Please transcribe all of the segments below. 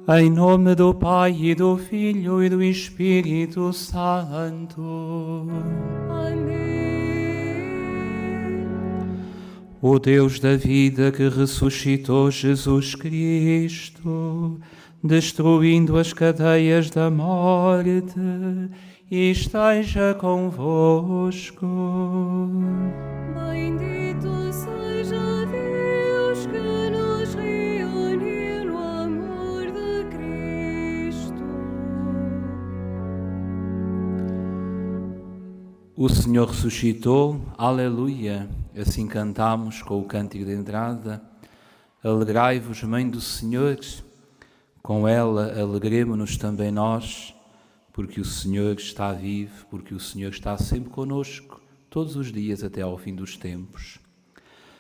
Em nome do Pai e do Filho e do Espírito Santo. Amém. O Deus da vida que ressuscitou Jesus Cristo, destruindo as cadeias da morte, esteja convosco. Bendito seja Deus que nos reuniu no amor de Cristo. O Senhor ressuscitou, aleluia. Assim cantamos com o cântico de entrada. Alegrai-vos, Mãe do Senhor, com ela alegremo-nos também nós, porque o Senhor está vivo, porque o Senhor está sempre conosco, todos os dias até ao fim dos tempos.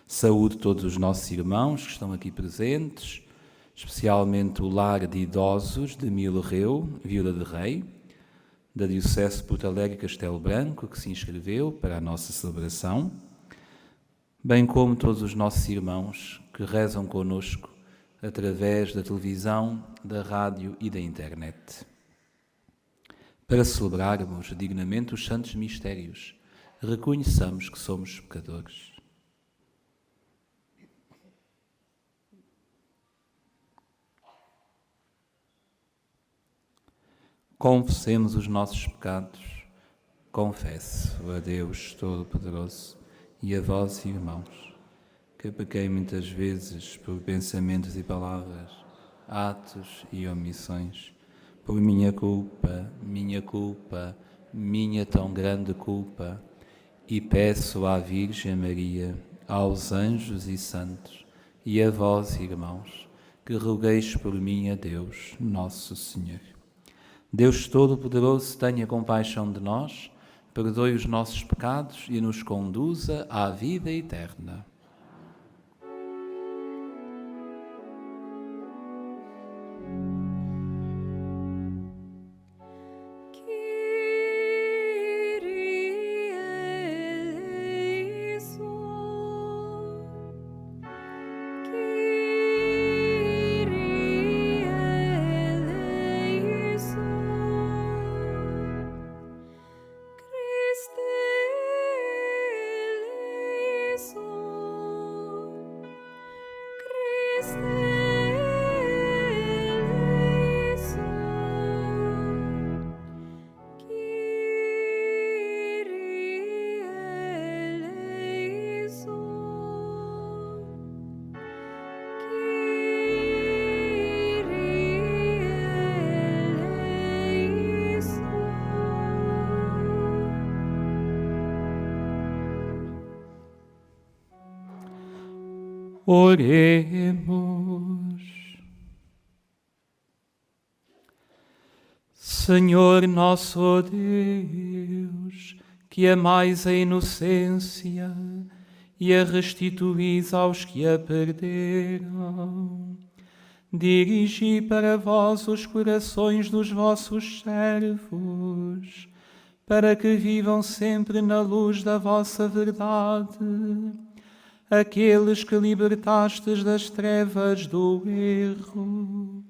Saúde todos os nossos irmãos que estão aqui presentes, especialmente o lar de idosos de Milreu, Vila de Rei, da Diocese de Porto Alegre e Castelo Branco, que se inscreveu para a nossa celebração, bem como todos os nossos irmãos que rezam conosco através da televisão, da rádio e da internet. Para celebrarmos dignamente os santos mistérios, reconheçamos que somos pecadores. Confessemos os nossos pecados. Confesso a Deus Todo-Poderoso e a vós, irmãos, que pequei muitas vezes por pensamentos e palavras, atos e omissões, por minha culpa, minha tão grande culpa, e peço à Virgem Maria, aos anjos e santos, e a vós, irmãos, que rogueis por mim a Deus, nosso Senhor. Deus Todo-Poderoso, tenha compaixão de nós, perdoe os nossos pecados e nos conduza à vida eterna. Oremos. Senhor nosso Deus, que amais a inocência e a restituís aos que a perderam, dirigi para vós os corações dos vossos servos, para que vivam sempre na luz da vossa verdade, aqueles que libertastes das trevas do erro.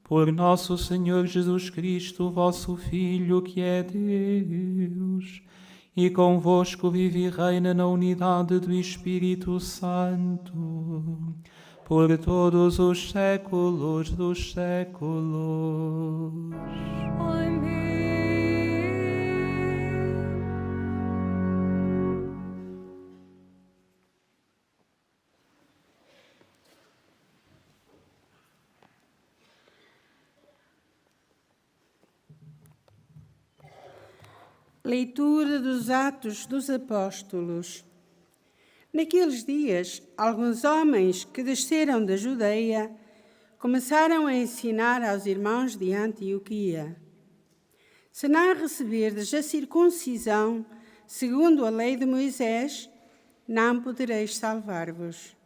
Por nosso Senhor Jesus Cristo, vosso Filho, que é Deus, e convosco vive e reina na unidade do Espírito Santo, por todos os séculos dos séculos. Amém. Leitura dos Atos dos Apóstolos. Naqueles dias, alguns homens que desceram da Judeia começaram a ensinar aos irmãos de Antioquia: se não receberdes a circuncisão segundo a lei de Moisés, não podereis salvar-vos.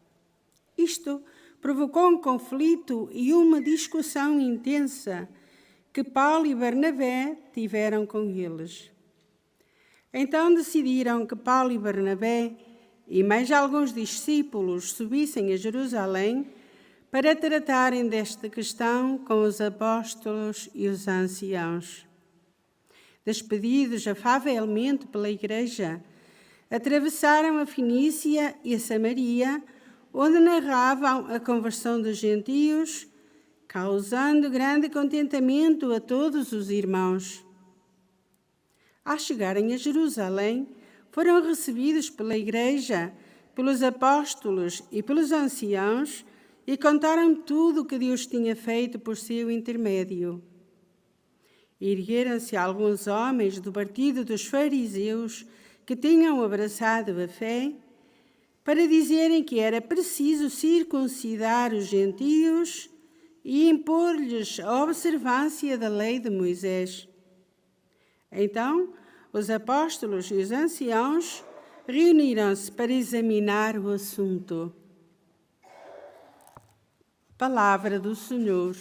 Isto provocou um conflito e uma discussão intensa que Paulo e Barnabé tiveram com eles. Então decidiram que Paulo e Barnabé e mais alguns discípulos subissem a Jerusalém para tratarem desta questão com os apóstolos e os anciãos. Despedidos afavelmente pela igreja, atravessaram a Fenícia e a Samaria, onde narravam a conversão dos gentios, causando grande contentamento a todos os irmãos. Ao chegarem a Jerusalém, foram recebidos pela igreja, pelos apóstolos e pelos anciãos e contaram tudo o que Deus tinha feito por seu intermédio. Ergueram-se alguns homens do partido dos fariseus que tinham abraçado a fé para dizerem que era preciso circuncidar os gentios e impor-lhes a observância da lei de Moisés. Então, os apóstolos e os anciãos reuniram-se para examinar o assunto. Palavra do Senhor.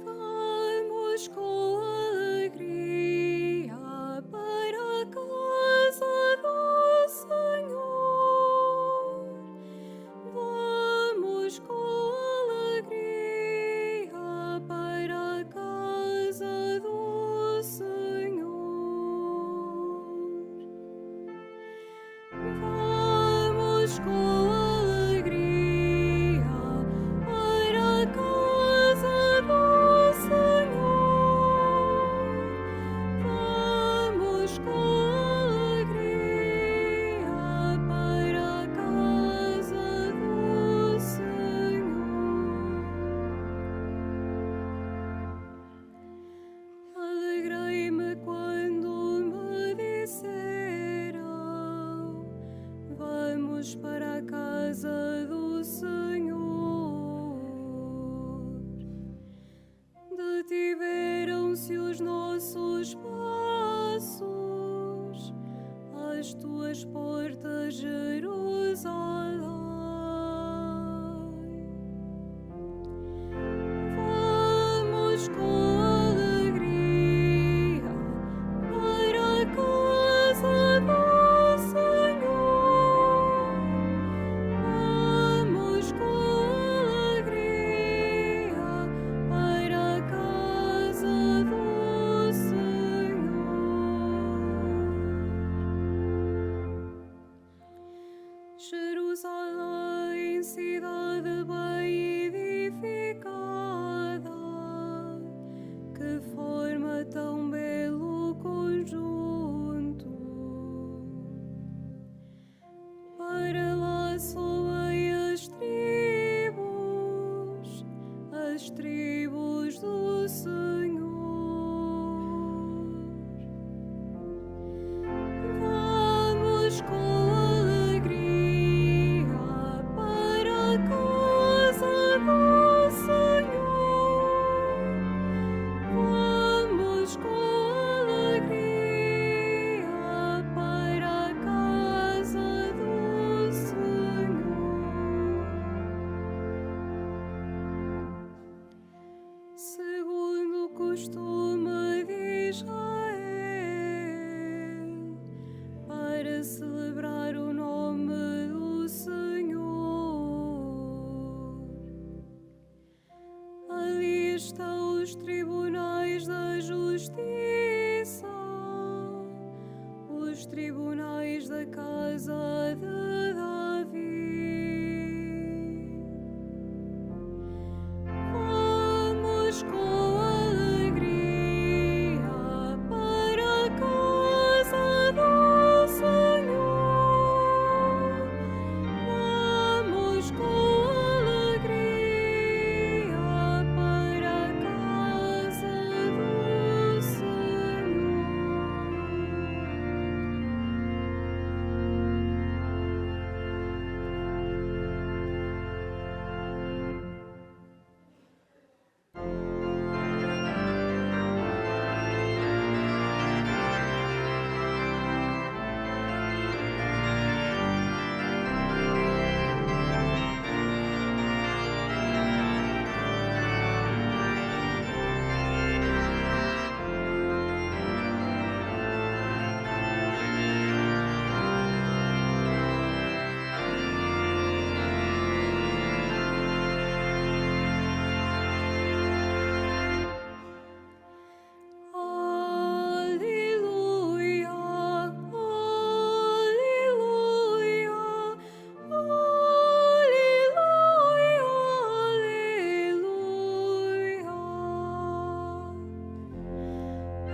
Vamos com alegria para a casa do Senhor. Vamos com alegria para a casa do Senhor. Vamos com alegria para a casa do Vamos com alegria para a casa do Senhor. Alegrei-me quando me disseram: vamos para a casa do Senhor. Detiveram-se os nossos passos às tuas portas, Jerusalém. Vamos com alegria para a casa do Senhor. Vamos com alegria para a casa do Senhor. Jerusalém, cidade bem edificada, que forma tão belo conjunto. Para lá sobem as tribos, costume de Israel, para celebrar o nome do Senhor. Ali estão os tribunais da justiça, os tribunais da casa de Davi. Vamos com alegria para a casa do Senhor. Vamos com alegria para a casa do Senhor. Aleluia, aleluia, aleluia, aleluia.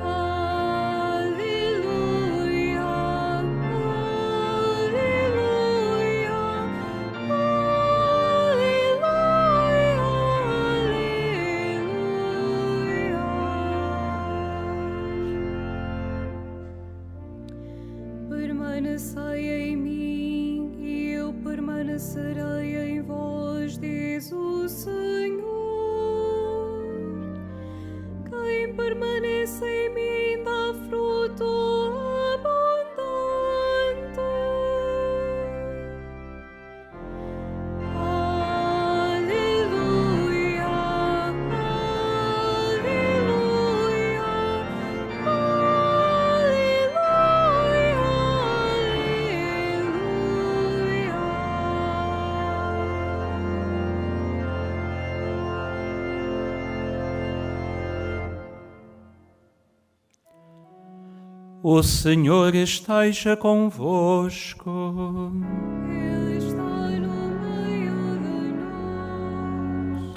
Aleluia, permanecei em mim e eu permanecerei em vós, diz o Senhor. Quem permanece em mim dá fruto abundante. Aleluia, aleluia, O Senhor esteja convosco. Ele está no meio de nós.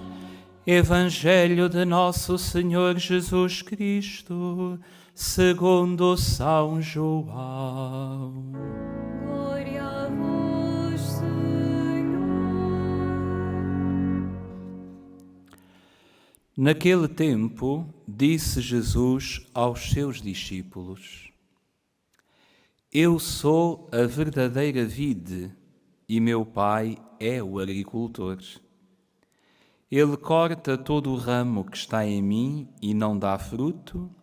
Evangelho de Nosso Senhor Jesus Cristo, segundo São João. Glória a vós, Senhor. Naquele tempo, disse Jesus aos seus discípulos: Eu sou a verdadeira vide e meu Pai é o agricultor. Ele corta todo o ramo que está em mim e não dá fruto,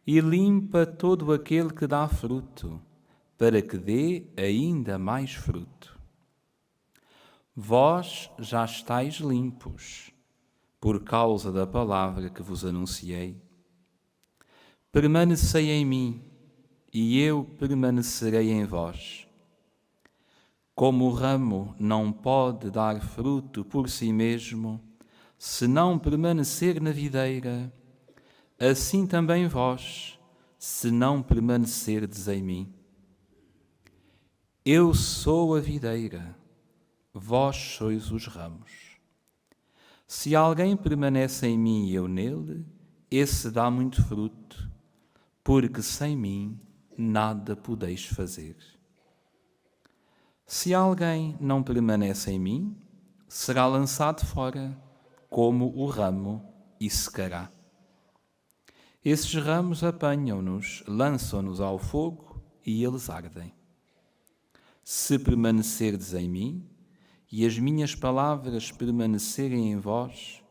e limpa todo aquele que dá fruto, para que dê ainda mais fruto. Vós já estáis limpos, por causa da palavra que vos anunciei. Permanecei em mim, e eu permanecerei em vós. Como o ramo não pode dar fruto por si mesmo, se não permanecer na videira, assim também vós, se não permanecerdes em mim. Eu sou a videira, vós sois os ramos. Se alguém permanece em mim e eu nele, esse dá muito fruto, porque sem mim nada podeis fazer. Se alguém não permanece em mim, será lançado fora, como o ramo, e secará. Esses ramos apanham-nos, lançam-nos ao fogo, e eles ardem. Se permanecerdes em mim, e as minhas palavras permanecerem em vós,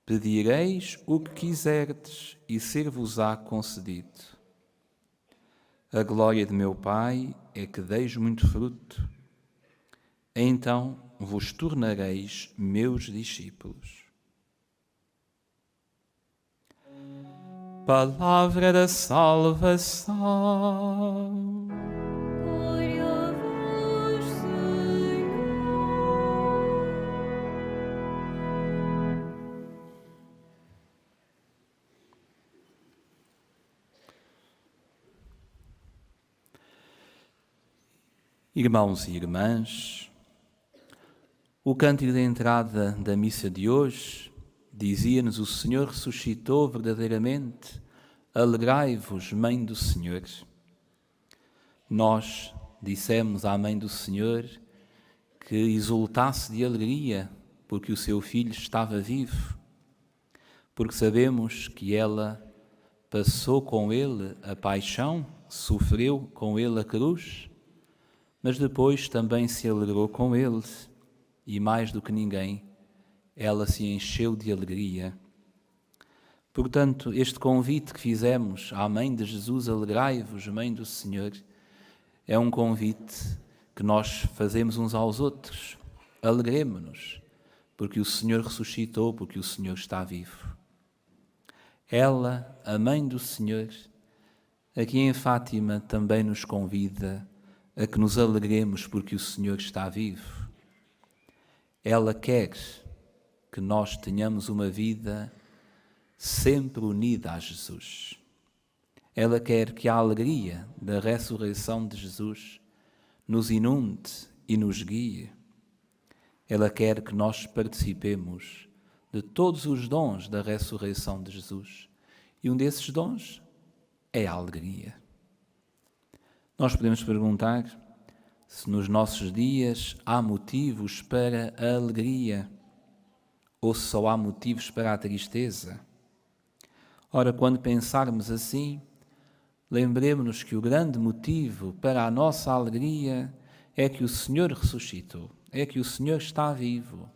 pedireis o que quiserdes, e ser-vos-á concedido. A glória de meu Pai é que deis muito fruto. Então vos tornareis meus discípulos. Palavra da salvação. Glória a vós, Senhor. Irmãos e irmãs, o cântico de entrada da missa de hoje dizia-nos: o Senhor ressuscitou verdadeiramente, alegrai-vos, Mãe do Senhor. Nós dissemos à Mãe do Senhor que exultasse de alegria porque o seu Filho estava vivo, porque sabemos que ela passou com ele a paixão, sofreu com ele a cruz, mas depois também se alegrou com ele, e mais do que ninguém, ela se encheu de alegria. Portanto, este convite que fizemos à Mãe de Jesus, alegrai-vos, Mãe do Senhor, é um convite que nós fazemos uns aos outros. Alegremo-nos, porque o Senhor ressuscitou, porque o Senhor está vivo. Ela, a Mãe do Senhor, aqui em Fátima também nos convida a que nos alegremos porque o Senhor está vivo. Ela quer que nós tenhamos uma vida sempre unida a Jesus. Ela quer que a alegria da ressurreição de Jesus nos inunde e nos guie. Ela quer que nós participemos de todos os dons da ressurreição de Jesus. E um desses dons é a alegria. Nós podemos perguntar se nos nossos dias há motivos para a alegria ou se só há motivos para a tristeza. Ora, quando pensarmos assim, lembremos-nos que o grande motivo para a nossa alegria é que o Senhor ressuscitou, é que o Senhor está vivo.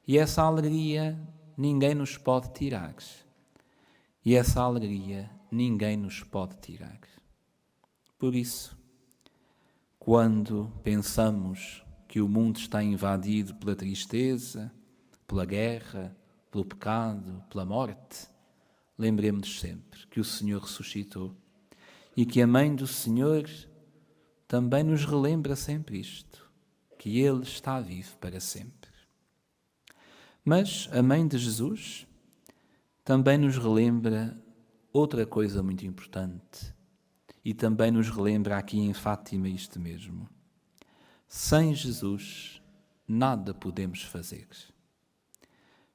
E essa alegria ninguém nos pode tirar. E essa alegria ninguém nos pode tirar. Por isso, quando pensamos que o mundo está invadido pela tristeza, pela guerra, pelo pecado, pela morte, lembremos-nos sempre que o Senhor ressuscitou e que a Mãe do Senhor também nos relembra sempre isto, que Ele está vivo para sempre. Mas a Mãe de Jesus também nos relembra outra coisa muito importante e também nos relembra aqui em Fátima isto mesmo. Sem Jesus nada podemos fazer.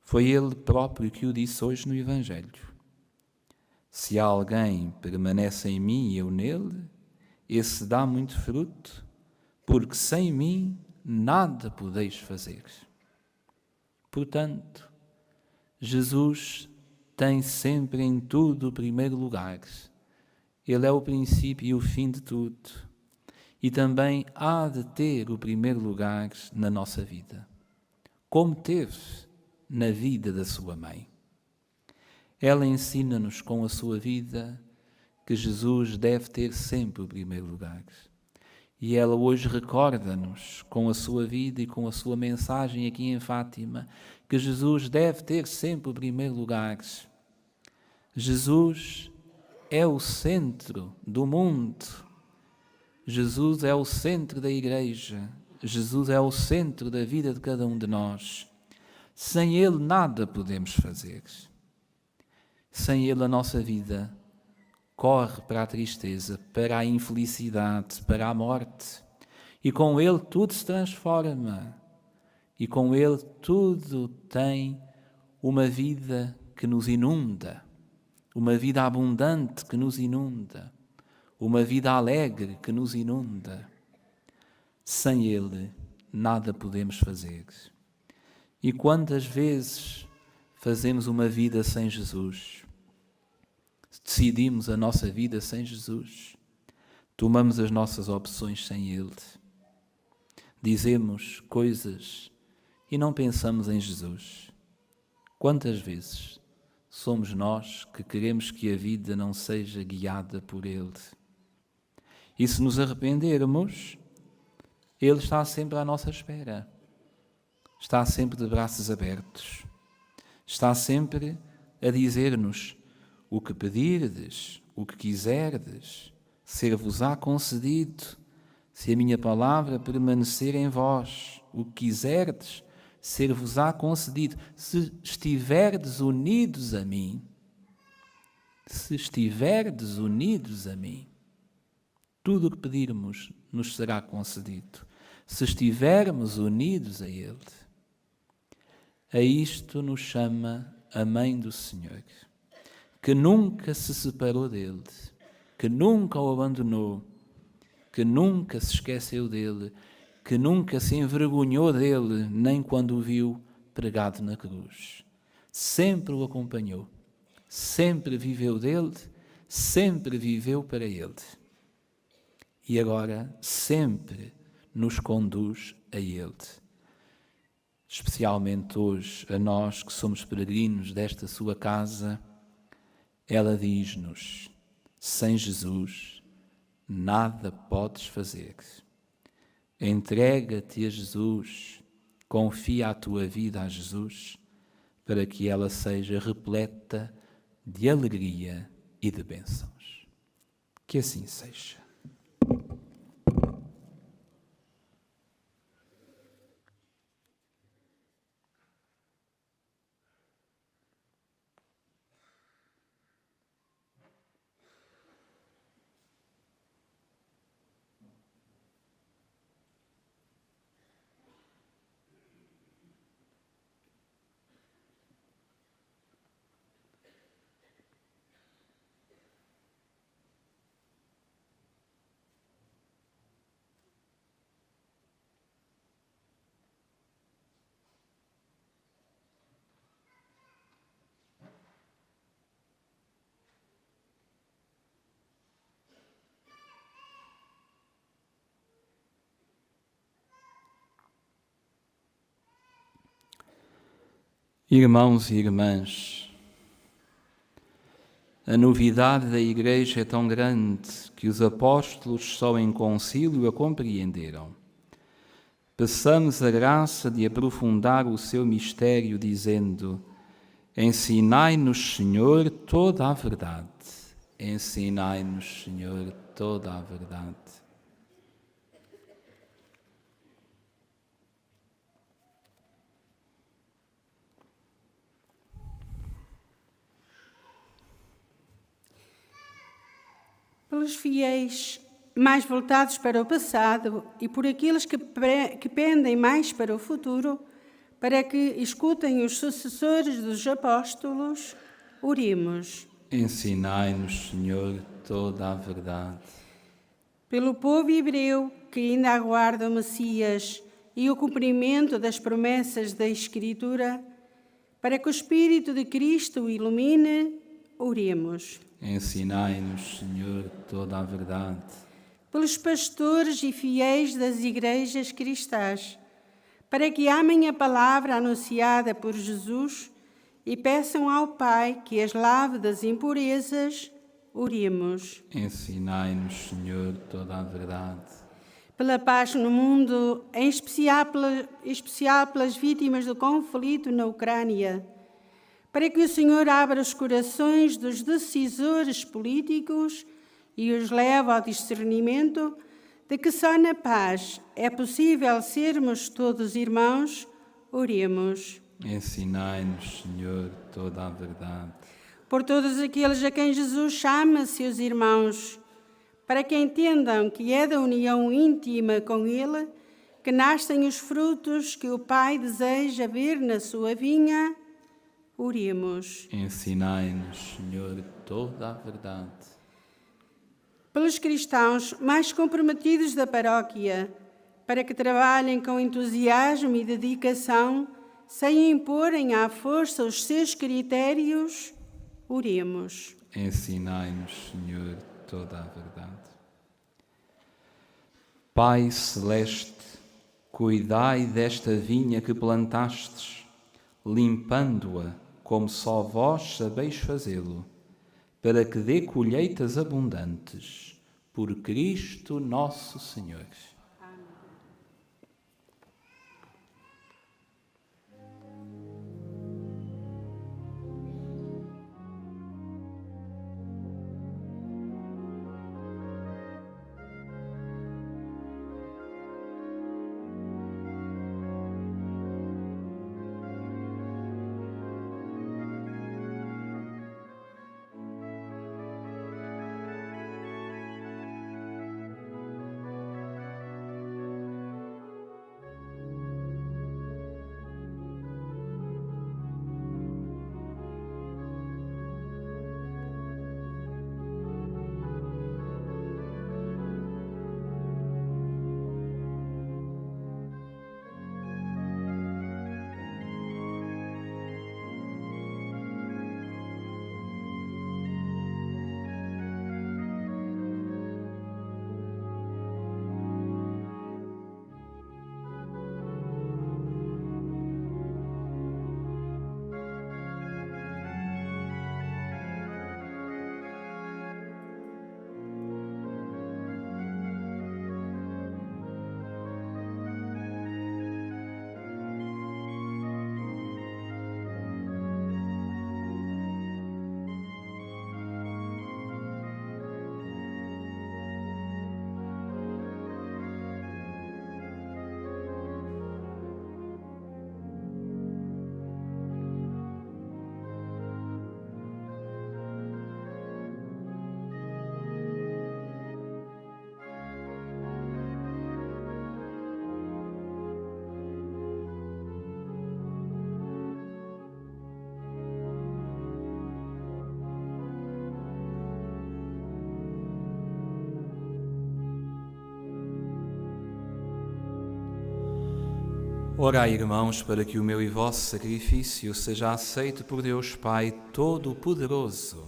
Foi Ele próprio que o disse hoje no Evangelho. Se alguém permanece em mim e eu nele, esse dá muito fruto, porque sem mim nada podeis fazer. Portanto, Jesus tem sempre em tudo o primeiro lugar. Ele é o princípio e o fim de tudo. E também há de ter o primeiro lugar na nossa vida, como teve na vida da sua mãe. Ela ensina-nos com a sua vida que Jesus deve ter sempre o primeiro lugar. E ela hoje recorda-nos com a sua vida e com a sua mensagem aqui em Fátima que Jesus deve ter sempre o primeiro lugar. Jesus é o centro do mundo. Jesus é o centro da Igreja. Jesus é o centro da vida de cada um de nós. Sem Ele nada podemos fazer. Sem Ele a nossa vida corre para a tristeza, para a infelicidade, para a morte. E com Ele tudo se transforma. E com Ele tudo tem uma vida que nos inunda. Uma vida abundante que nos inunda, uma vida alegre que nos inunda. Sem Ele, nada podemos fazer. E quantas vezes fazemos uma vida sem Jesus? Decidimos a nossa vida sem Jesus? Tomamos as nossas opções sem Ele? Dizemos coisas e não pensamos em Jesus? Quantas vezes somos nós que queremos que a vida não seja guiada por Ele? E se nos arrependermos, Ele está sempre à nossa espera. Está sempre de braços abertos. Está sempre a dizer-nos: o que pedirdes, o que quiserdes, ser-vos-á concedido, se a minha palavra permanecer em vós. O que quiserdes, ser-vos-á concedido. Se estiverdes unidos a mim, se estiverdes unidos a mim, tudo o que pedirmos nos será concedido. Se estivermos unidos a Ele. A isto nos chama a Mãe do Senhor, que nunca se separou dele, que nunca o abandonou, que nunca se esqueceu dele, que nunca se envergonhou dele, nem quando o viu pregado na cruz. Sempre o acompanhou, sempre viveu dele, sempre viveu para ele. E agora sempre nos conduz a ele. Especialmente hoje, a nós que somos peregrinos desta sua casa, ela diz-nos: sem Jesus nada podes fazer. Entrega-te a Jesus, confia a tua vida a Jesus, para que ela seja repleta de alegria e de bênçãos. Que assim seja. Irmãos e irmãs, a novidade da Igreja é tão grande que os apóstolos só em concílio a compreenderam. Peçamos a graça de aprofundar o seu mistério, dizendo: ensinai-nos, Senhor, toda a verdade. Ensinai-nos, Senhor, toda a verdade. Pelos fiéis mais voltados para o passado e por aqueles que pendem mais para o futuro, para que escutem os sucessores dos apóstolos, oremos. Ensinai-nos, Senhor, toda a verdade. Pelo povo hebreu que ainda aguarda o Messias e o cumprimento das promessas da Escritura, para que o Espírito de Cristo o ilumine, oremos. Ensinai-nos, Senhor, toda a verdade. Pelos pastores e fiéis das igrejas cristãs, para que amem a palavra anunciada por Jesus e peçam ao Pai que as lave das impurezas, oremos. Ensinai-nos, Senhor, toda a verdade. Pela paz no mundo, em especial pelas vítimas do conflito na Ucrânia, para que o Senhor abra os corações dos decisores políticos e os leve ao discernimento de que só na paz é possível sermos todos irmãos, oremos. Ensinai-nos, Senhor, toda a verdade. Por todos aqueles a quem Jesus chama seus irmãos, para que entendam que é da união íntima com Ele que nascem os frutos que o Pai deseja ver na sua vinha, oremos. Ensinai-nos, Senhor, toda a verdade. Pelos cristãos mais comprometidos da paróquia, para que trabalhem com entusiasmo e dedicação, sem imporem à força os seus critérios, oremos. Ensinai-nos, Senhor, toda a verdade. Pai celeste, cuidai desta vinha que plantastes, limpando-a como só vós sabeis fazê-lo, para que dê colheitas abundantes, por Cristo nosso Senhor. Orai, irmãos, para que o meu e vosso sacrifício seja aceito por Deus Pai Todo-Poderoso.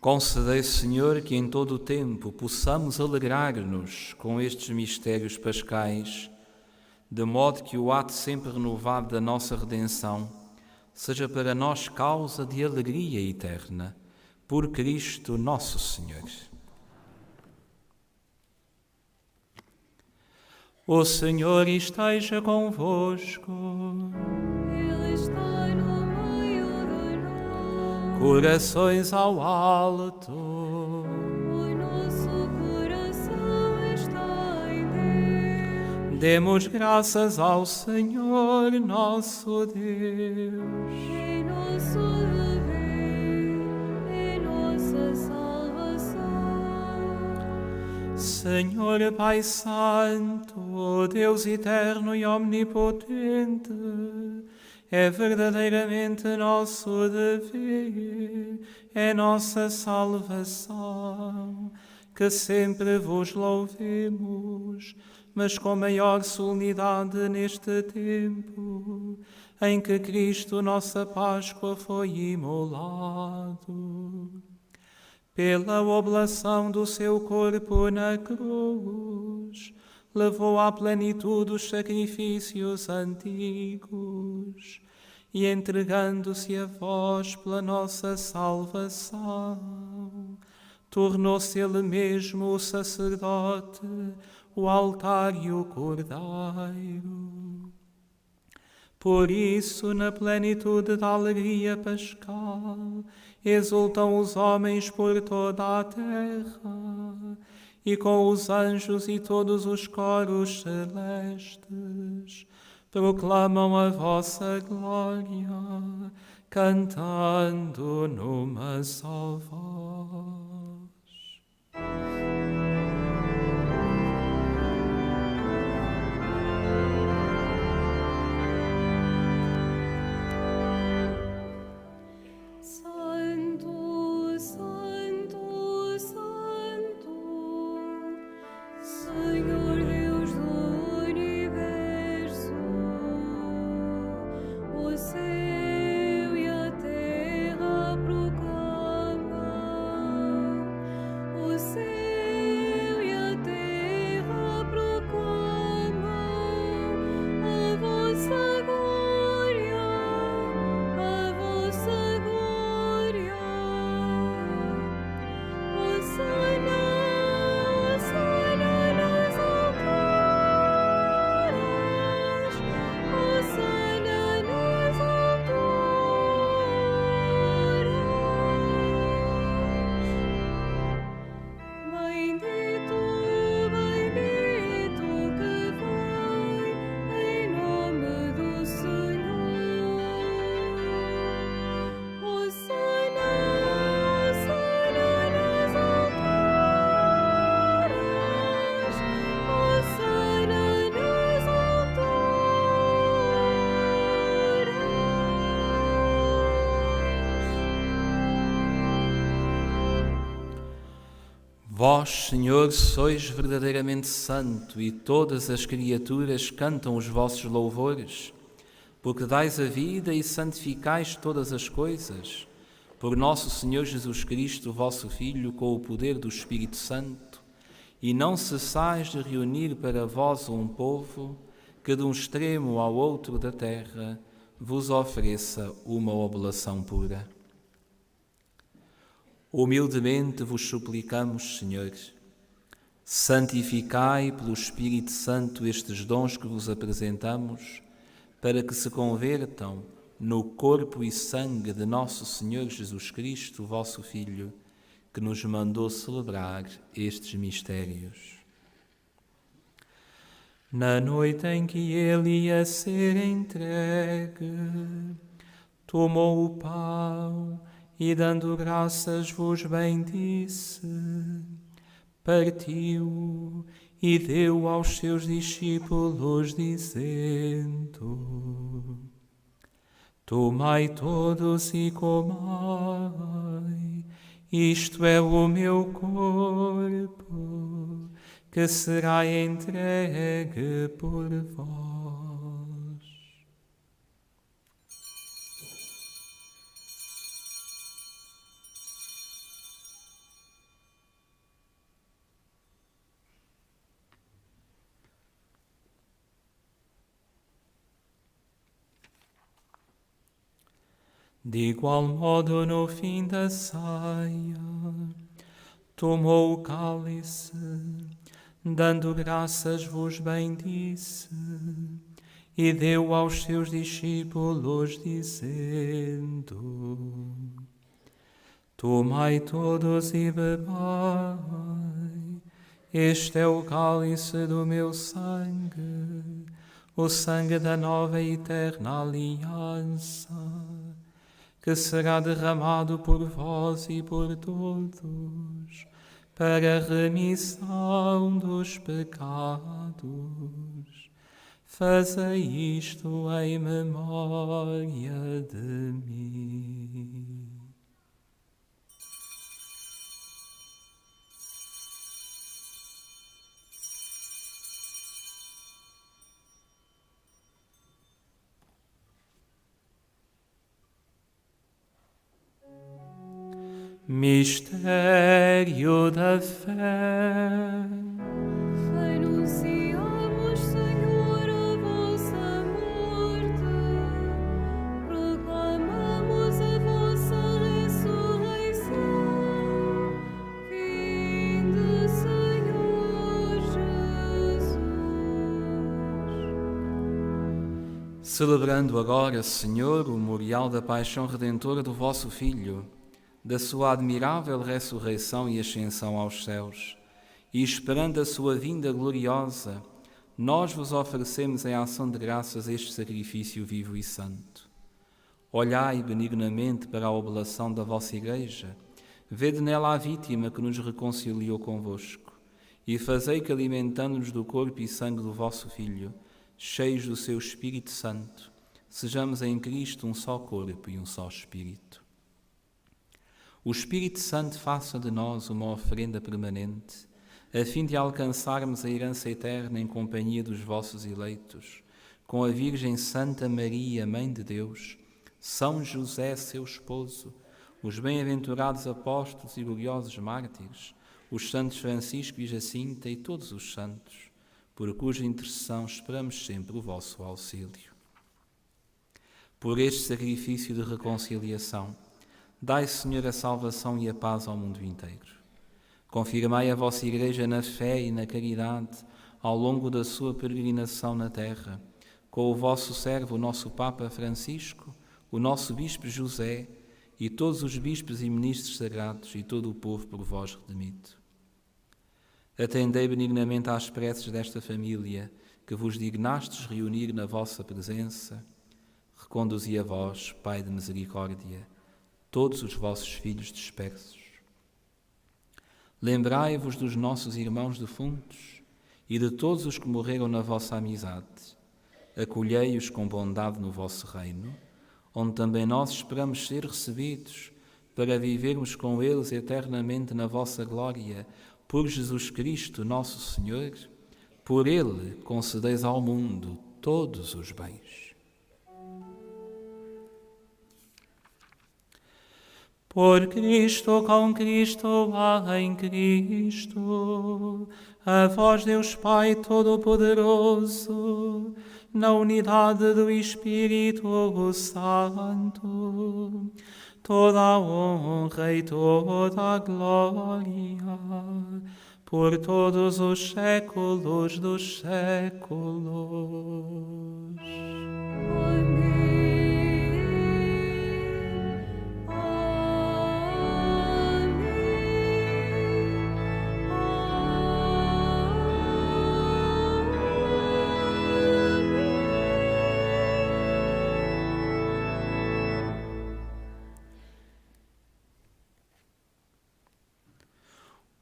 Concedei, Senhor, que em todo o tempo possamos alegrar-nos com estes mistérios pascais, de modo que o ato sempre renovado da nossa redenção seja para nós causa de alegria eterna. Por Cristo nosso Senhor. O Senhor esteja convosco. Ele está no meio de nós. Corações ao alto. O nosso coração está em Deus. Demos graças ao Senhor nosso Deus. É nosso dever, é nossa salvação. Senhor Pai Santo, Deus eterno e omnipotente, é verdadeiramente nosso dever, é nossa salvação, que sempre vos louvemos, mas com maior solenidade neste tempo, em que Cristo, nossa Páscoa, foi imolado. Pela oblação do seu corpo na cruz, levou à plenitude os sacrifícios antigos e, entregando-se a vós pela nossa salvação, tornou-se ele mesmo o sacerdote, o altar e o cordeiro. Por isso, na plenitude da alegria pascal, exultam os homens por toda a terra, e com os anjos e todos os coros celestes proclamam a vossa glória, cantando numa só voz. Santo, Santo, Santo, Senhor Deus do universo, o céu e a terra proclamam, o céu e a terra proclamam a vossa glória, a vossa glória. Hosana, Hosana nas alturas, Hosana nas alturas. Bendito, bendito que vem em nome do Senhor. Hosana, Hosana nas alturas, Hosana nas alturas. Vós, Senhor, sois verdadeiramente santo, e todas as criaturas cantam os vossos louvores, porque dais a vida e santificais todas as coisas, por nosso Senhor Jesus Cristo, vosso Filho, com o poder do Espírito Santo, e não cessais de reunir para vós um povo que de um extremo ao outro da terra vos ofereça uma oblação pura. Humildemente vos suplicamos, Senhor, santificai pelo Espírito Santo estes dons que vos apresentamos, para que se convertam no corpo e sangue de nosso Senhor Jesus Cristo, vosso Filho, que nos mandou celebrar estes mistérios. Na noite em que ele ia ser entregue, tomou o pão e, dando graças, vos bendisse, partiu e deu aos seus discípulos, dizendo: Tomai todos e comai, Isto é o meu corpo, que será entregue por vós. De igual modo, no fim da ceia, tomou o cálice, dando graças vos bendisse, e deu aos seus discípulos, dizendo: Tomai todos e bebei, este é o cálice do meu sangue, o sangue da nova e eterna aliança, que será derramado por vós e por todos, para a remissão dos pecados. Fazei isto em memória de mim. Mistério da fé. Anunciamos, Senhor, a vossa morte, proclamamos a vossa ressurreição. Vinde, Senhor Jesus. Celebrando agora, Senhor, o memorial da paixão redentora do vosso Filho, da sua admirável ressurreição e ascensão aos céus, e esperando a sua vinda gloriosa, nós vos oferecemos em ação de graças este sacrifício vivo e santo. Olhai benignamente para a oblação da vossa Igreja, vede nela a vítima que nos reconciliou convosco, e fazei que, alimentando-nos do corpo e sangue do vosso Filho, cheios do seu Espírito Santo, sejamos em Cristo um só corpo e um só Espírito. O Espírito Santo faça de nós uma oferenda permanente, a fim de alcançarmos a herança eterna em companhia dos vossos eleitos, com a Virgem Santa Maria, Mãe de Deus, São José, seu esposo, os bem-aventurados apóstolos e gloriosos mártires, os santos Francisco e Jacinta e todos os santos, por cuja intercessão esperamos sempre o vosso auxílio. Por este sacrifício de reconciliação, dai, Senhor, a salvação e a paz ao mundo inteiro. Confirmai a vossa Igreja na fé e na caridade ao longo da sua peregrinação na terra, com o vosso servo, o nosso Papa Francisco, o nosso Bispo José e todos os bispos e ministros sagrados e todo o povo por vós redimido. Atendei benignamente às preces desta família que vos dignastes reunir na vossa presença. Reconduzi a vós, Pai de misericórdia, todos os vossos filhos dispersos. Lembrai-vos dos nossos irmãos defuntos e de todos os que morreram na vossa amizade. Acolhei-os com bondade no vosso reino, onde também nós esperamos ser recebidos, para vivermos com eles eternamente na vossa glória, por Jesus Cristo, nosso Senhor. Por Ele concedeis ao mundo todos os bens. Por Cristo, com Cristo, em Cristo, a vós, Deus Pai Todo-Poderoso, na unidade do Espírito Santo, toda a honra e toda a glória, por todos os séculos dos séculos. Amém.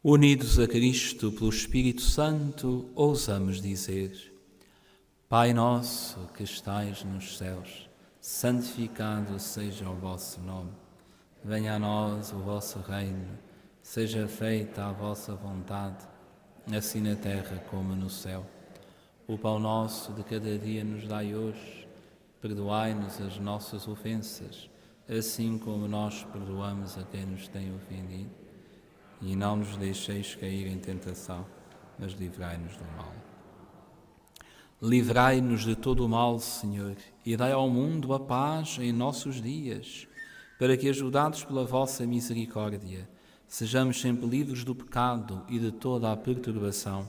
Unidos a Cristo pelo Espírito Santo, ousamos dizer: Pai nosso que estais nos céus, santificado seja o vosso nome. Venha a nós o vosso reino, seja feita a vossa vontade, assim na terra como no céu. O pão nosso de cada dia nos dai hoje, perdoai-nos as nossas ofensas, assim como nós perdoamos a quem nos tem ofendido. E não nos deixeis cair em tentação, mas livrai-nos do mal. Livrai-nos de todo o mal, Senhor, e dai ao mundo a paz em nossos dias, para que, ajudados pela vossa misericórdia, sejamos sempre livres do pecado e de toda a perturbação,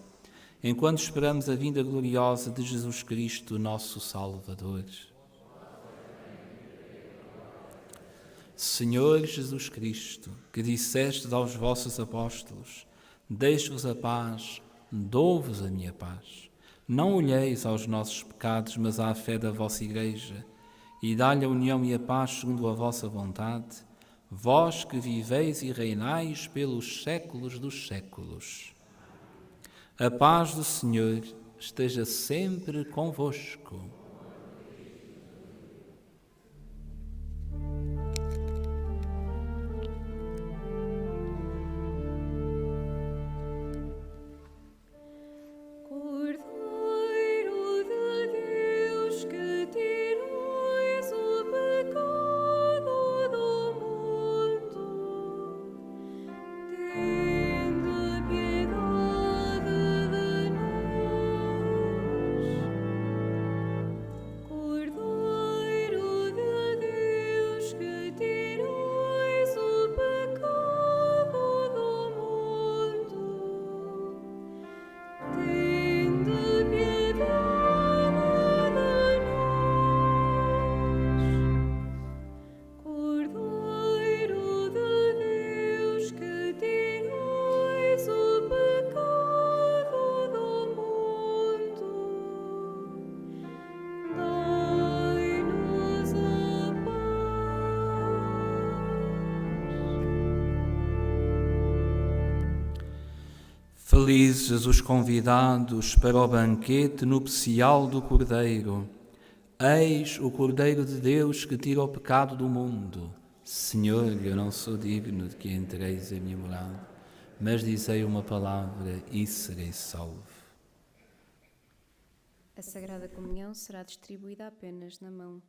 enquanto esperamos a vinda gloriosa de Jesus Cristo, nosso Salvador. Senhor Jesus Cristo, que dissestes aos vossos apóstolos: deixo-vos a paz, dou-vos a minha paz. Não olheis aos nossos pecados, mas à fé da vossa Igreja, e dá-lhe a união e a paz segundo a vossa vontade, vós que viveis e reinais pelos séculos dos séculos. A paz do Senhor esteja sempre convosco. Felizes os convidados para o banquete nupcial do Cordeiro. Eis o Cordeiro de Deus que tira o pecado do mundo. Senhor, eu não sou digno de que entreis em minha morada, mas dizei uma palavra e serei salvo. A Sagrada Comunhão será distribuída apenas na mão.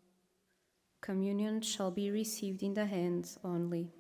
Communion shall be received in the hands only.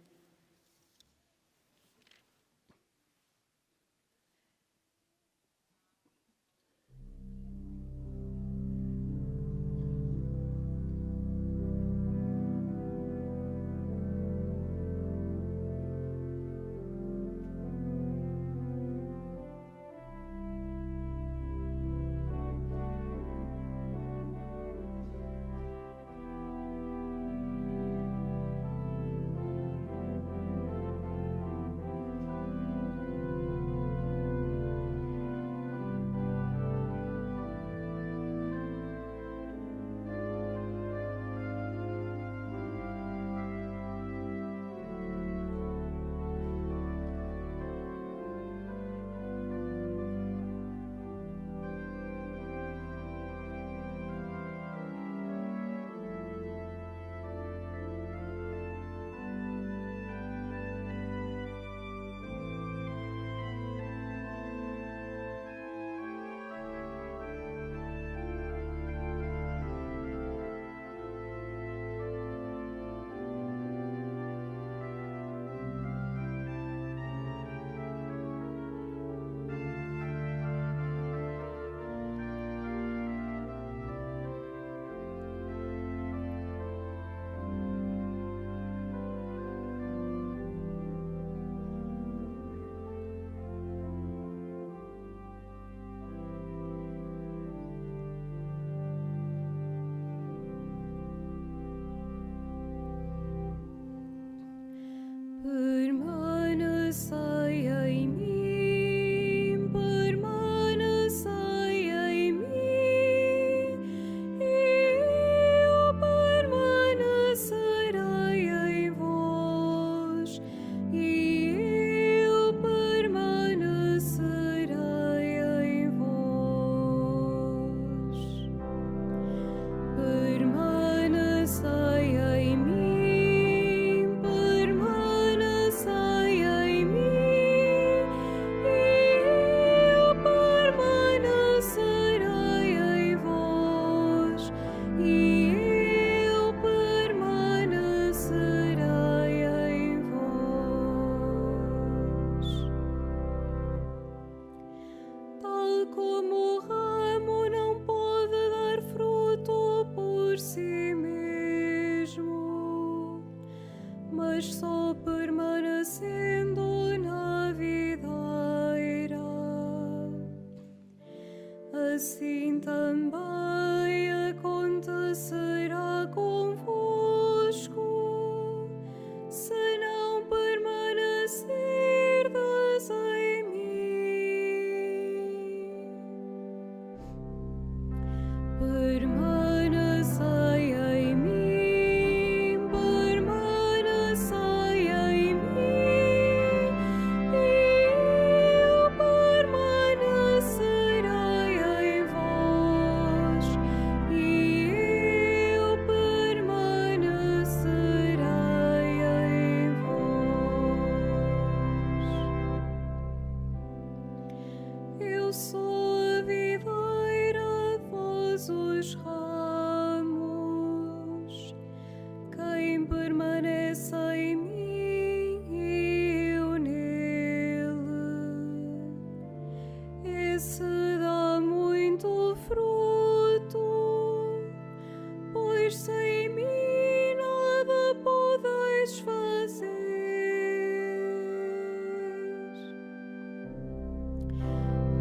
estiveres sem mim, nada podes fazer.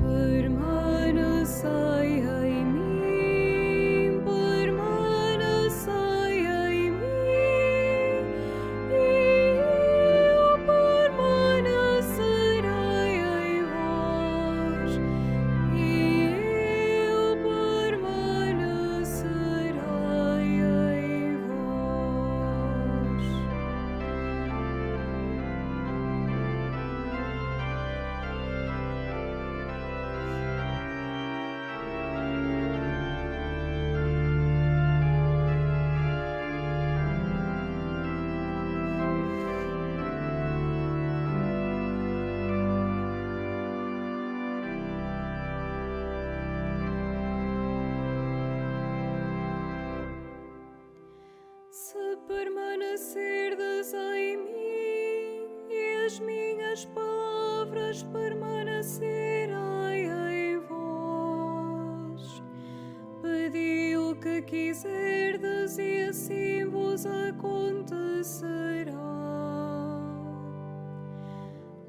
Permanecei em mim, permanecei em mim, e eu permanecerei em vós, e eu permanecerei em vós. Se permanecerdes em mim e as minhas palavras permanecerem em vós, pedi o que quiserdes e assim vos acontecerá.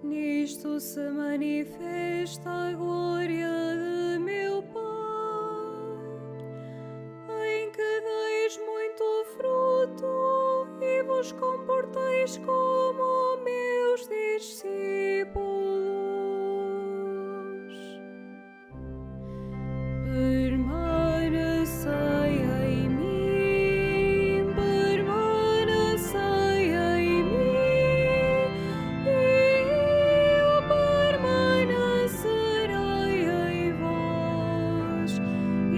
Nisto se manifesta a glória de meu Pai, em que deis muito fruto e vos comporteis como meus discípulos. Permanecei em mim, permanecei em mim, e eu permanecerei em vós, e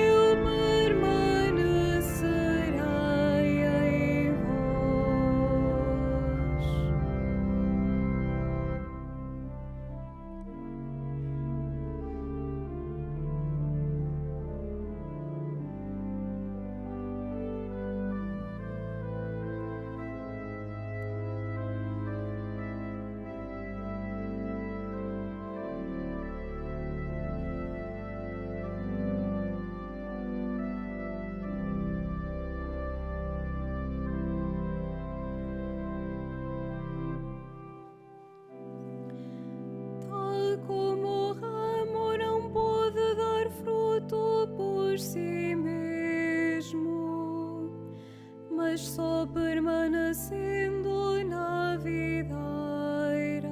eu permanecerei em vós. Tal como o ramo não pode dar fruto por si mesmo, mas só permanecendo na videira,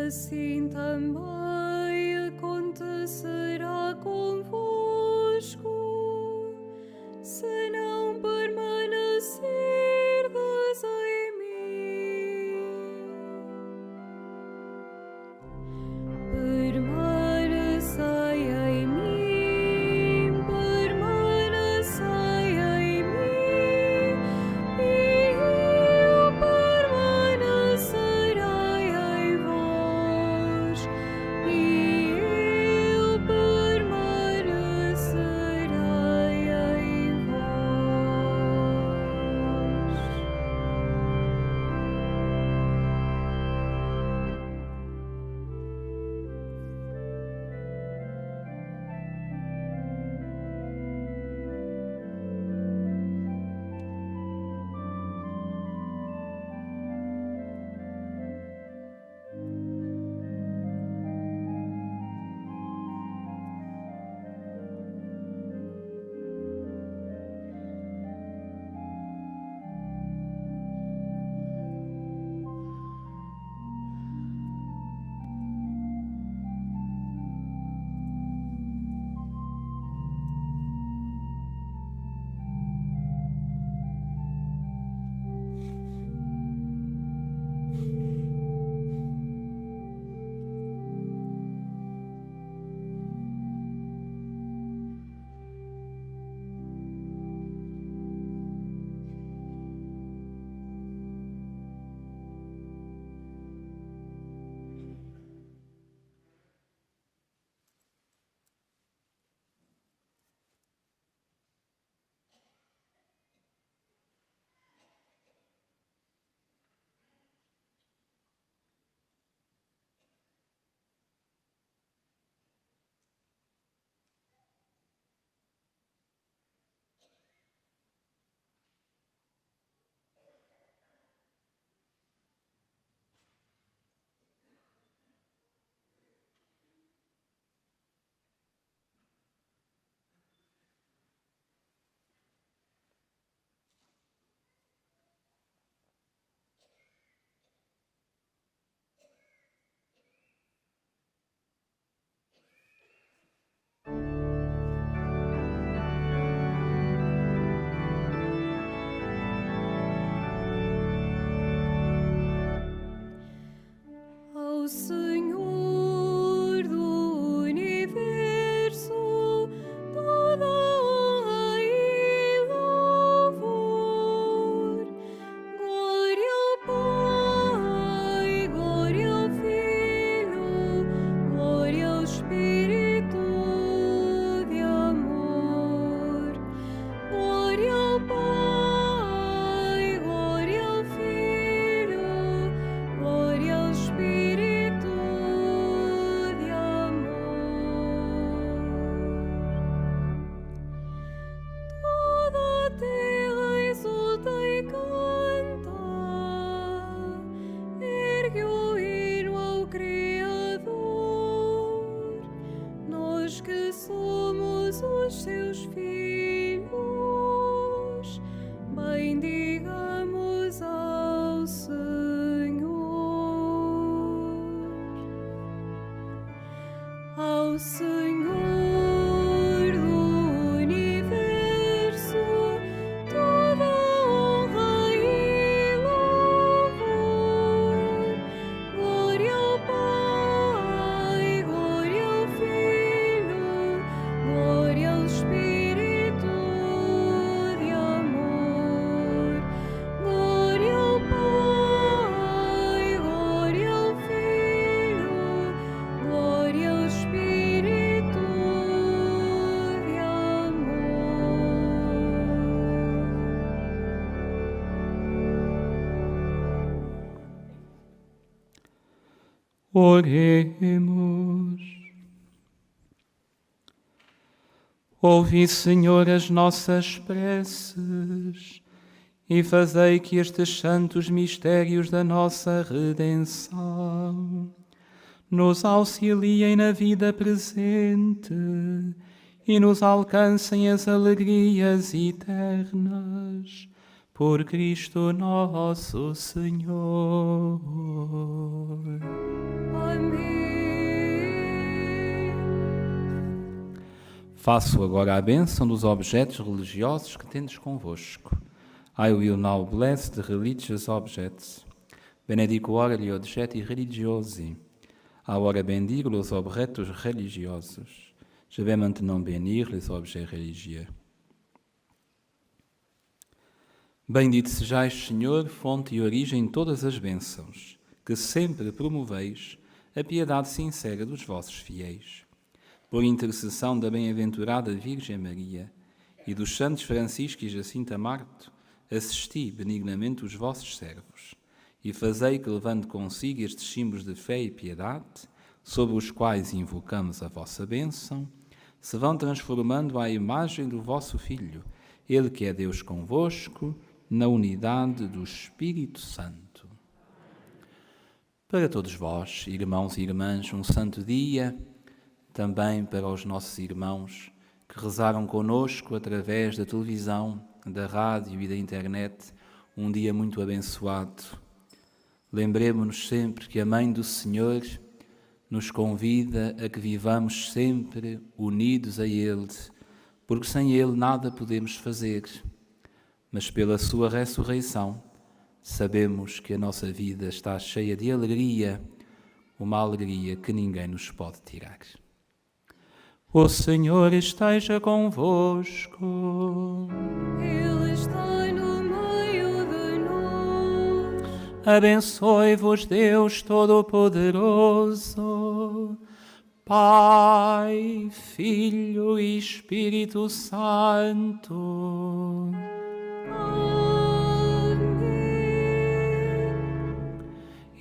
assim também acontecerá convosco, se não permanecerdes em mim. Permanecei em mim, permanecei em mim, e eu permanecerei em vós, e Senhor do universo, toda honra e louvor. Glória ao Pai, glória ao Filho, glória ao Espírito de amor. Glória ao Pai, glória ao Filho, glória ao Espírito de amor. Toda a terra exulta e canta, ergue o hino ao Criador. Nós que somos os seus filhos, bendigamos ao Senhor. Ao Senhor do universo, toda honra e louvor. Glória ao Pai, glória ao Filho, glória ao Espírito de amor. Glória ao Pai, glória ao Filho, glória ao Espírito de amor. Oremos. Ouvi, Senhor, as nossas preces e fazei que estes santos mistérios da nossa redenção nos auxiliem na vida presente e nos alcancem as alegrias eternas. Por Cristo nosso Senhor. Amém. Faço agora a bênção dos objetos religiosos que tendes convosco. I will now bless the religious objects. Benedico ora gli oggetti religiosi. Agora bendigo os objetos religiosos. Je vais maintenant bénir les objets religieux. Bendito sejais, Senhor, fonte e origem de todas as bênçãos, que sempre promoveis a piedade sincera dos vossos fiéis. Por intercessão da bem-aventurada Virgem Maria e dos santos Francisco e Jacinta Marto, assisti benignamente os vossos servos e fazei que, levando consigo estes símbolos de fé e piedade, sobre os quais invocamos a vossa bênção, se vão transformando à imagem do vosso Filho, Ele que é Deus convosco, na unidade do Espírito Santo. Para todos vós, irmãos e irmãs, um santo dia, também para os nossos irmãos que rezaram conosco através da televisão, da rádio e da internet, um dia muito abençoado. Lembremo-nos sempre que a Mãe do Senhor nos convida a que vivamos sempre unidos a Ele, porque sem Ele nada podemos fazer. Mas pela sua ressurreição, sabemos que a nossa vida está cheia de alegria, uma alegria que ninguém nos pode tirar. O Senhor esteja convosco. Ele está no meio de nós. Abençoe-vos Deus Todo-Poderoso, Pai, Filho e Espírito Santo.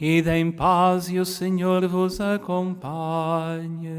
Ide em paz e o Senhor vos acompanhe.